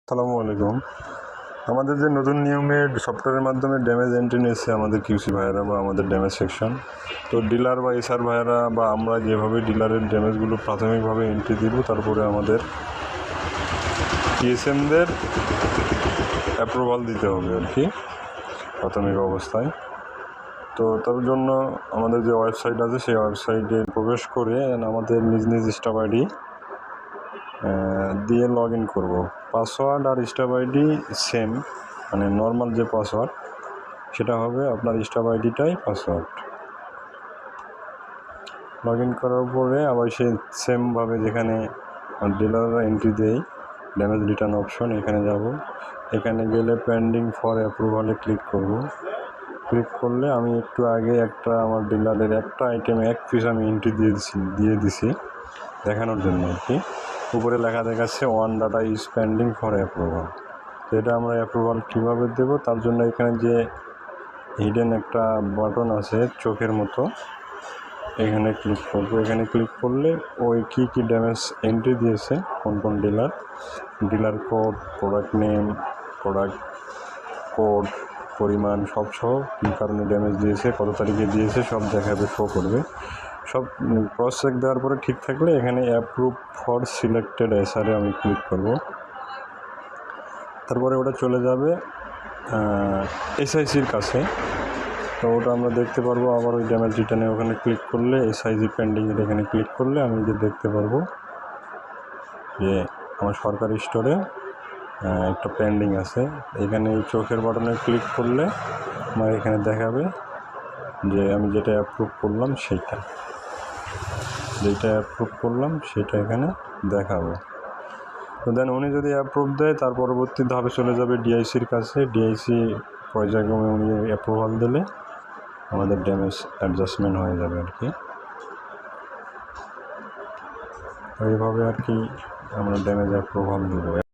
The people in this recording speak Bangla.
আসসালামু আলাইকুম। আমাদের যে নতুন নিয়মে সফটওয়্যারের মাধ্যমে ড্যামেজ এন্ট্রি নিয়েছে আমাদের কিউসি ভাইয়েরা বা আমাদের ড্যামেজ সেকশন, তো ডিলার বা এসআর ভাইয়েরা বা আমরা যেভাবে ডিলারের ড্যামেজগুলো প্রাথমিকভাবে এন্ট্রি দিব, তারপরে আমাদের টিএসএমদের অ্যাপ্রুভাল দিতে হবে আর কি প্রাথমিক অবস্থায়। তো তার জন্য আমাদের যে ওয়েবসাইট আছে সেই ওয়েবসাইটে প্রবেশ করে আমাদের নিজ নিজ স্টাফ আইডি দিয়ে লগ ইন করবো। পাসওয়ার্ড আর স্টাফ আইডি সেম, মানে নর্মাল যে পাসওয়ার্ড সেটা হবে আপনার স্টাফ আইডিটাই পাসওয়ার্ড। লগ ইন করার পরে আবার সেই সেমভাবে যেখানে ডিলাররা এন্ট্রি দেয় ড্যামেজ রিটার্ন অপশন, এখানে যাব। এখানে গেলে পেন্ডিং ফর অ্যাপ্রুভালে ক্লিক করব। ক্লিক করলে আমি একটু আগে একটা আমার ডিলারের একটা আইটেমে এক পিস আমি এন্ট্রি দিয়ে দিছি দেখানোর জন্য আর কি। উপরে লেখা দেখাচ্ছে one data is pending for approval. তো এটা আমরা অ্যাপ্রুভাল কীভাবে দেব, তার জন্য এখানে যে হিডেন একটা বাটন আছে চোখের মতো, এখানে ক্লিক করব। এখানে ক্লিক করলে ওই কী ড্যামেজ এন্ট্রি দিয়েছে কোন dealer code, product name, product code, পরিমাণ সব সহ কী কারণে ড্যামেজ দিয়েছে, কত তারিখে দিয়েছে সব দেখাবে, শো করবে। সব ক্রস চেক দেওয়ার পরে ঠিক থাকলে এখানে অ্যাপ্রুভ ফর সিলেক্টেড এসআরে আমি ক্লিক করব। তারপরে ওটা চলে যাবে এসআইসির কাছে। তো ওটা আমরা দেখতে পারবো। আবার ওই ড্যামেজ রিটার্নে ওখানে ক্লিক করলে এসআইজি পেন্ডিংয়ের এখানে ক্লিক করলে আমি যে দেখতে পারবো যে আমার সরকারি স্টোরে একটা পেন্ডিং আছে। এখানে এই চোখের বাটনে ক্লিক করলে আমার এখানে দেখাবে যে আমি যেটা অ্যাপ্রুভ করলাম সেটা এখানে দেখাবো। তো দেন উনি যদি অ্যাপ্রুভ দেয় তার পরবর্তী ধাপে চলে যাবে ডিআইসির কাছে। ডিআইসি পর্যায়ক্রমে উনি অ্যাপ্রুভাল দিলে আমাদের ড্যামেজ অ্যাডজাস্টমেন্ট হয়ে যাবে আর কি। এইভাবে আর কি আমরা ড্যামেজ অ্যাপ্রুভাল দেবো।